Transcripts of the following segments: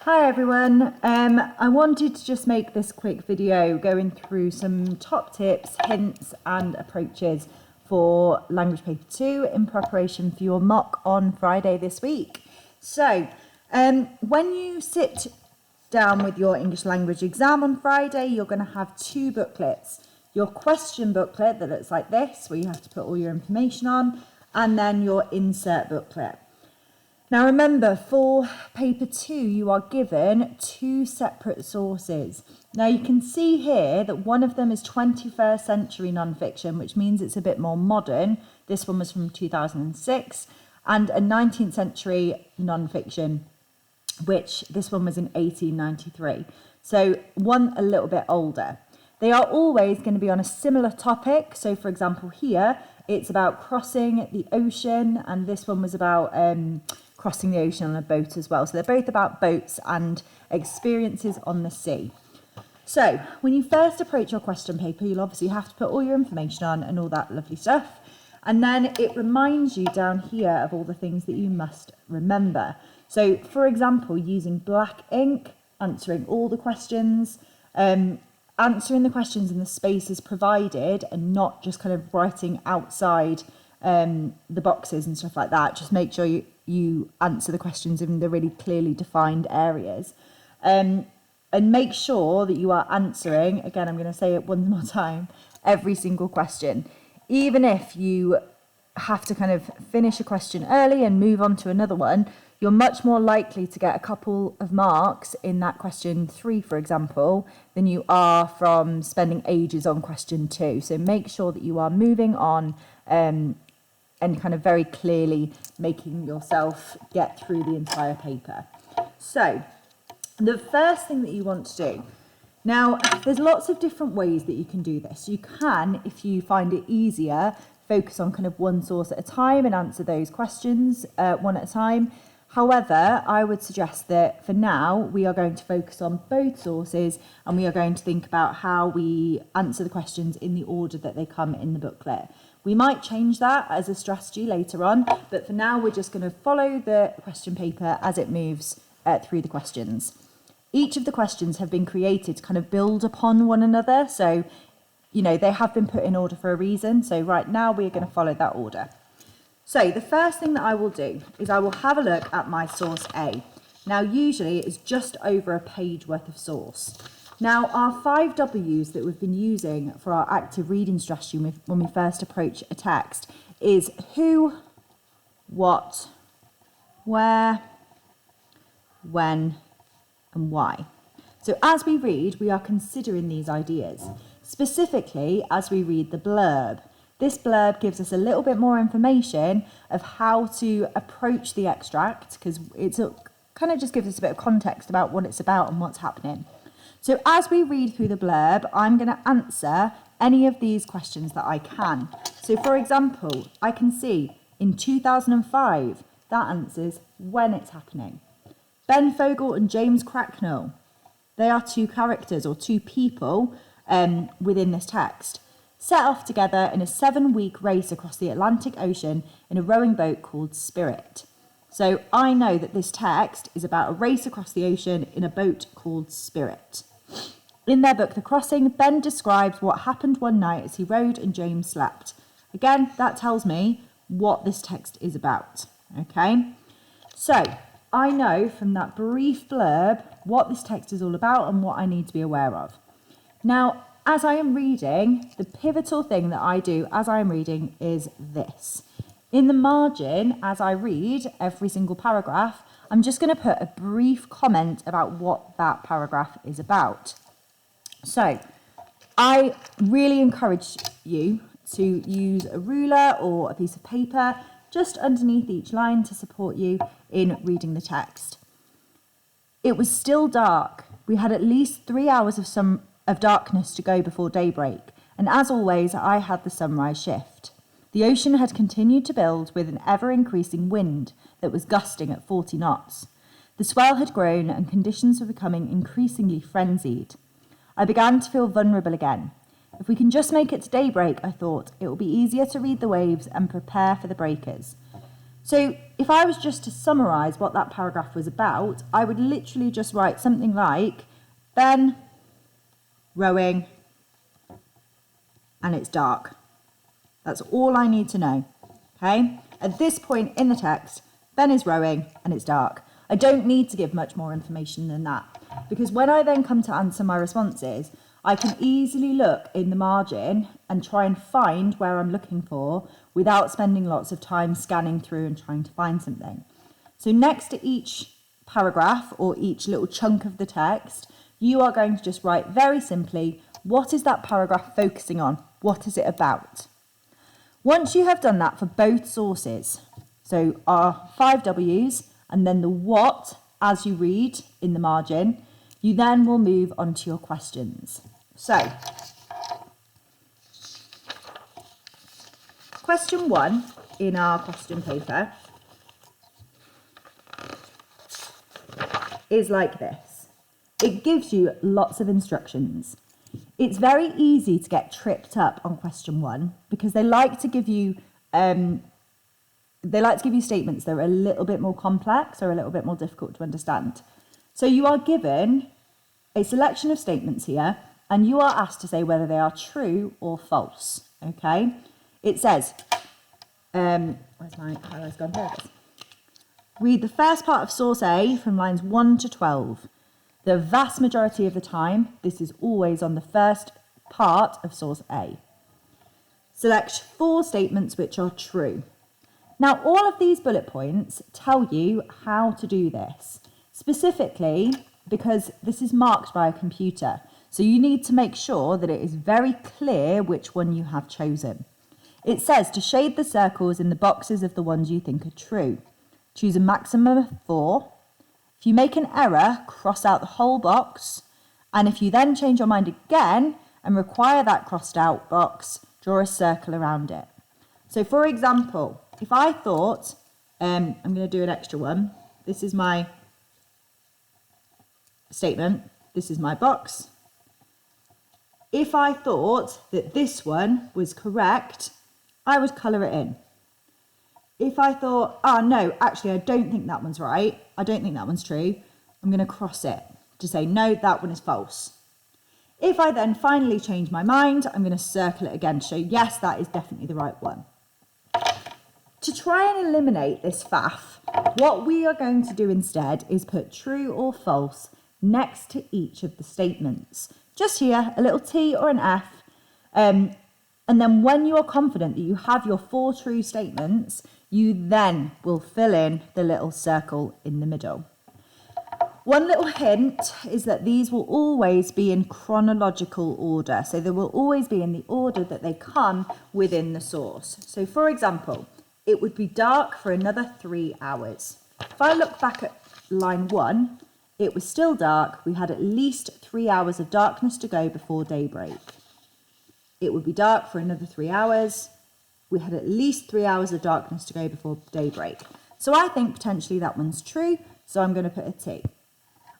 Hi everyone, I wanted to just make this quick video going through some top tips, hints and approaches for Language Paper 2 in preparation for your mock on Friday this week. So, when you sit down with your English language exam on Friday, you're going to have two booklets. Your question booklet that looks like this, where you have to put all your information on, and then your insert booklet. Now remember, for paper 2, you are given two separate sources. Now you can see here that one of them is 21st century non-fiction, which means it's a bit more modern. This one was from 2006, and a 19th century non-fiction, which this one was in 1893. So one a little bit older. They are always going to be on a similar topic. So for example here, it's about crossing the ocean, and this one was about crossing the ocean on a boat as well. So they're both about boats and experiences on the sea. So when you first approach your question paper, you'll obviously have to put all your information on and all that lovely stuff. And then it reminds you down here of all the things that you must remember. So for example, using black ink, answering all the questions, answering the questions in the spaces provided and not just kind of writing outside the boxes and stuff like that. Just make sure you answer the questions in the really clearly defined areas. And make sure that you are answering, again, I'm going to say it one more time, every single question. Even if you have to kind of finish a question early and move on to another one, you're much more likely to get a couple of marks in that question 3, for example, than you are from spending ages on question 2. So make sure that you are moving on and kind of very clearly making yourself get through the entire paper. So the first thing that you want to do, now there's lots of different ways that you can do this. You can, if you find it easier, focus on kind of one source at a time and answer those questions one at a time. However, I would suggest that for now, we are going to focus on both sources and we are going to think about how we answer the questions in the order that they come in the booklet. We might change that as a strategy later on, but for now, we're just going to follow the question paper as it moves through the questions. Each of the questions have been created to kind of build upon one another. So, you know, they have been put in order for a reason. So right now, we're going to follow that order. So the first thing that I will do is I will have a look at my source A. Now, usually it's just over a page worth of source. Now, our 5 W's that we've been using for our active reading strategy when we first approach a text is who, what, where, when, and why. So as we read, we are considering these ideas, specifically as we read the blurb. This blurb gives us a little bit more information of how to approach the extract, because it kind of just gives us a bit of context about what it's about and what's happening. So as we read through the blurb, I'm going to answer any of these questions that I can. So for example, I can see in 2005, that answers when it's happening. Ben Fogle and James Cracknell, they are two characters or two people within this text, set off together in a 7-week race across the Atlantic Ocean in a rowing boat called Spirit. So I know that this text is about a race across the ocean in a boat called Spirit. In their book, The Crossing, Ben describes what happened one night as he rowed and James slept. Again, that tells me what this text is about, okay? So I know from that brief blurb what this text is all about and what I need to be aware of. Now, as I am reading, the pivotal thing that I do as I am reading is this. In the margin, as I read every single paragraph, I'm just going to put a brief comment about what that paragraph is about. So, I really encourage you to use a ruler or a piece of paper just underneath each line to support you in reading the text. It was still dark. We had at least 3 hours of darkness to go before daybreak, and as always, I had the sunrise shift. The ocean had continued to build with an ever-increasing wind that was gusting at 40 knots. The swell had grown and conditions were becoming increasingly frenzied. I began to feel vulnerable again. If we can just make it to daybreak, I thought, it will be easier to read the waves and prepare for the breakers. So if I was just to summarise what that paragraph was about, I would literally just write something like, Ben rowing and it's dark. That's all I need to know, okay? At this point in the text, Ben is rowing and it's dark. I don't need to give much more information than that, because when I then come to answer my responses, I can easily look in the margin and try and find where I'm looking for without spending lots of time scanning through and trying to find something. So next to each paragraph or each little chunk of the text, you are going to just write very simply, what is that paragraph focusing on? What is it about? Once you have done that for both sources, so our 5 W's and then the what as you read in the margin, you then will move on to your questions. So, question 1 in our question paper is like this. It gives you lots of instructions. It's very easy to get tripped up on question 1 because they like to give you statements that are a little bit more complex or a little bit more difficult to understand. So you are given a selection of statements here, and you are asked to say whether they are true or false, okay? It says, where's my highlights gone? There it is. Read the first part of source A from lines 1 to 12. The vast majority of the time, this is always on the first part of source A. Select 4 statements which are true. Now, all of these bullet points tell you how to do this, specifically because this is marked by a computer. So you need to make sure that it is very clear which one you have chosen. It says to shade the circles in the boxes of the ones you think are true. Choose a maximum of 4. If you make an error, cross out the whole box. And if you then change your mind again and require that crossed out box, draw a circle around it. So for example, if I thought, I'm going to do an extra one. This is my statement. This is my box. If I thought that this one was correct, I would colour it in. If I thought, oh no, actually I don't think that one's right, I don't think that one's true, I'm going to cross it to say, no, that one is false. If I then finally change my mind, I'm going to circle it again to show, yes, that is definitely the right one. To try and eliminate this faff, what we are going to do instead is put true or false next to each of the statements. Just here, a little T or an F. And then when you are confident that you have your 4 true statements, you then will fill in the little circle in the middle. One little hint is that these will always be in chronological order. So they will always be in the order that they come within the source. So for example, it would be dark for another 3 hours. If I look back at line 1, it was still dark. We had at least 3 hours of darkness to go before daybreak. It would be dark for another 3 hours. We had at least 3 hours of darkness to go before daybreak. So I think potentially that one's true, so I'm going to put a T.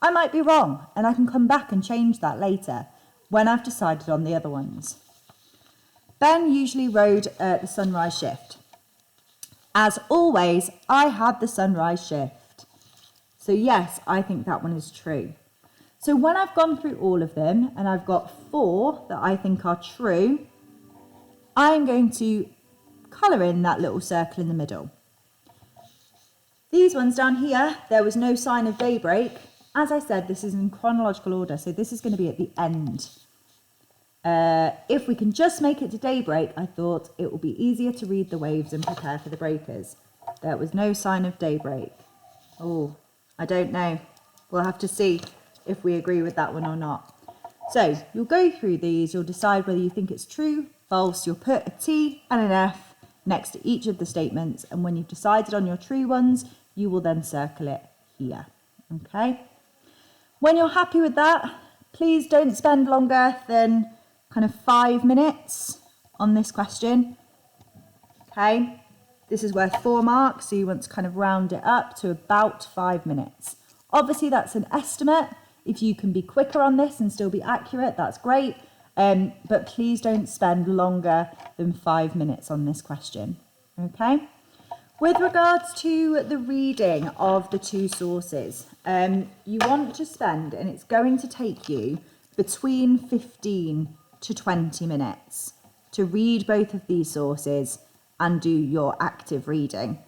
I might be wrong, and I can come back and change that later when I've decided on the other ones. Ben usually rode the sunrise shift. As always, I had the sunrise shift. So yes, I think that one is true. So when I've gone through all of them and I've got 4 that I think are true, I'm going to colour in that little circle in the middle. These ones down here, there was no sign of daybreak. As I said, this is in chronological order, so this is going to be at the end. If we can just make it to daybreak, I thought it will be easier to read the waves and prepare for the breakers. There was no sign of daybreak. Oh, I don't know. We'll have to see if we agree with that one or not. So you'll go through these, you'll decide whether you think it's true, false, you'll put a T and an F next to each of the statements, and when you've decided on your true ones, you will then circle it here, okay? When you're happy with that, please don't spend longer than kind of 5 minutes on this question, okay? This is worth 4 marks, so you want to kind of round it up to about 5 minutes. Obviously, that's an estimate. If you can be quicker on this and still be accurate, that's great. But please don't spend longer than 5 minutes on this question, okay? With regards to the reading of the two sources, you want to spend, and it's going to take you between 15 to 20 minutes to read both of these sources and do your active reading,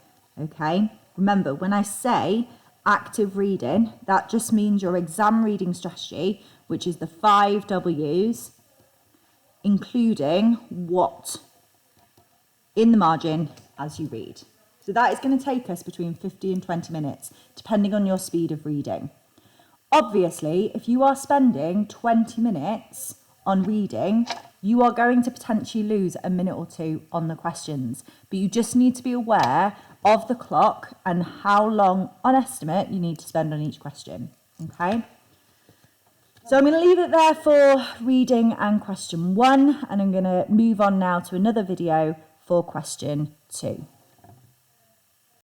okay? Remember, when I say active reading, that just means your exam reading strategy, which is the 5 W's, including what in the margin as you read. So that is going to take us between 50 and 20 minutes, depending on your speed of reading. Obviously, if you are spending 20 minutes on reading, you are going to potentially lose a minute or two on the questions. But you just need to be aware of the clock and how long, on estimate, you need to spend on each question. Okay? So I'm going to leave it there for reading and question 1, and I'm going to move on now to another video for question 2.